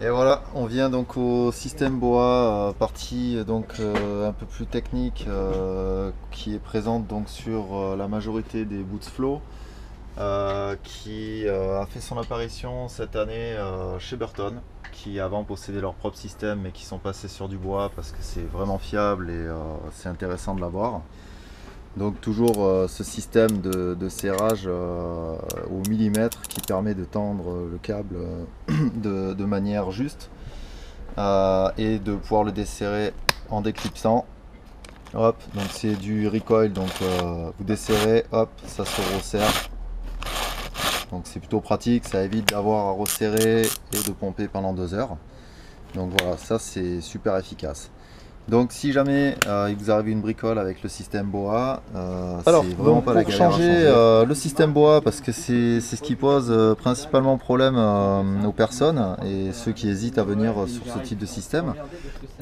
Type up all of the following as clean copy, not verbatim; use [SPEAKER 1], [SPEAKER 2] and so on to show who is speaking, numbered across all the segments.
[SPEAKER 1] Et voilà, on vient donc au système BOA, partie donc un peu plus technique, qui est présente donc sur la majorité des Boots Flow, qui a fait son apparition cette année chez Burton, qui avant possédaient leur propre système mais qui sont passés sur du bois parce que c'est vraiment fiable et c'est intéressant de l'avoir. Donc toujours ce système de serrage au millimètre qui permet de tendre le câble de manière juste et de pouvoir le desserrer en déclipsant. Hop, donc c'est du recoil, donc vous desserrez, hop, ça se resserre. Donc c'est plutôt pratique, ça évite d'avoir à resserrer et de pomper pendant 2 heures. Donc voilà, ça c'est super efficace. Donc si jamais il vous arrive une bricole avec le système BOA, c'est vraiment pas la galère à changer. Le système BOA, parce que c'est ce qui pose principalement problème aux personnes et ceux qui hésitent à venir sur ce type de système.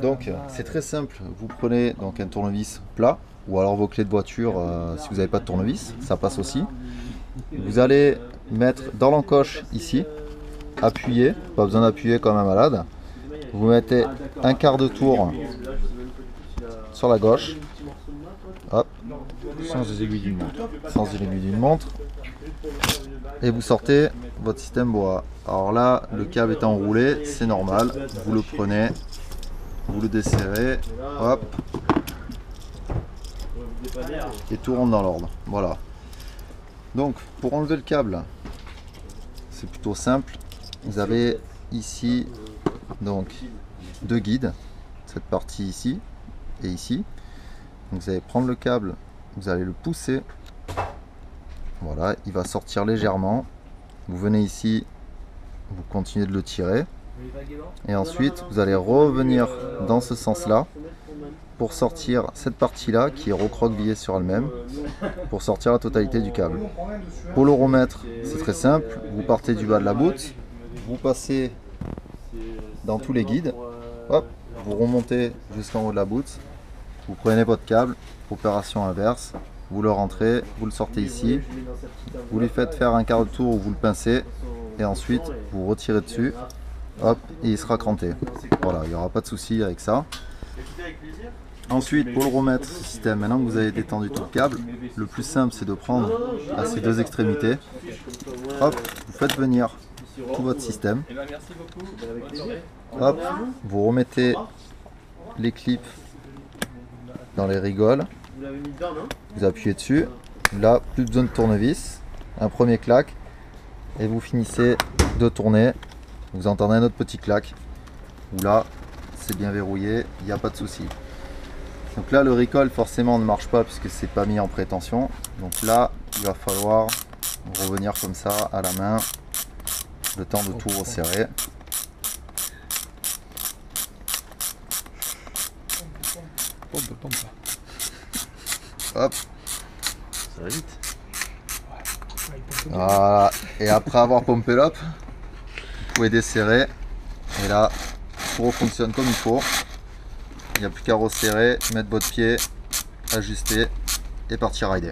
[SPEAKER 1] Donc c'est très simple, vous prenez donc un tournevis plat ou alors vos clés de voiture si vous n'avez pas de tournevis, ça passe aussi. Vous allez mettre dans l'encoche ici, appuyer, pas besoin d'appuyer comme un malade. Vous mettez un quart de tour sur la gauche, hop, sans les aiguilles d'une montre, et vous sortez votre système BOA. Alors là, le câble est enroulé, c'est normal, vous le prenez, vous le desserrez, hop, et tout rentre dans l'ordre. Voilà. Donc pour enlever le câble, c'est plutôt simple. Vous avez ici donc 2 guides, cette partie ici et ici. Donc vous allez prendre le câble, vous allez le pousser, voilà, il va sortir légèrement. Vous venez ici, vous continuez de le tirer et ensuite vous allez revenir dans ce sens là pour sortir cette partie là qui est recroquevillée sur elle-même, pour sortir la totalité du câble. Pour le remettre, c'est très simple, vous partez du bas de la boot, vous passez dans tous les guides, hop, vous remontez jusqu'en haut de la boot, vous prenez votre câble, opération inverse, vous le rentrez, vous le sortez ici, vous lui faites faire un quart de tour où vous le pincez et ensuite vous retirez dessus, hop, et il sera cranté. Voilà, il n'y aura pas de souci avec ça. Ensuite, pour le remettre ce système, maintenant que vous avez détendu tout le câble, le plus simple c'est de prendre à ces 2 extrémités, hop, vous faites venir tout votre système, hop, vous remettez les clips dans les rigoles, vous appuyez dessus, là plus besoin de tournevis, un premier clac et vous finissez de tourner, vous entendez un autre petit clac, où là c'est bien verrouillé, il n'y a pas de souci. Donc là le recoil forcément ne marche pas puisque c'est pas mis en prétention, donc là il va falloir revenir comme ça à la main, le temps de tout resserrer. Hop, ça va vite. Voilà, et après avoir pompé l'op, vous pouvez desserrer et là tout fonctionne comme il faut. Il n'y a plus qu'à resserrer, mettre votre pied, ajuster et partir rider.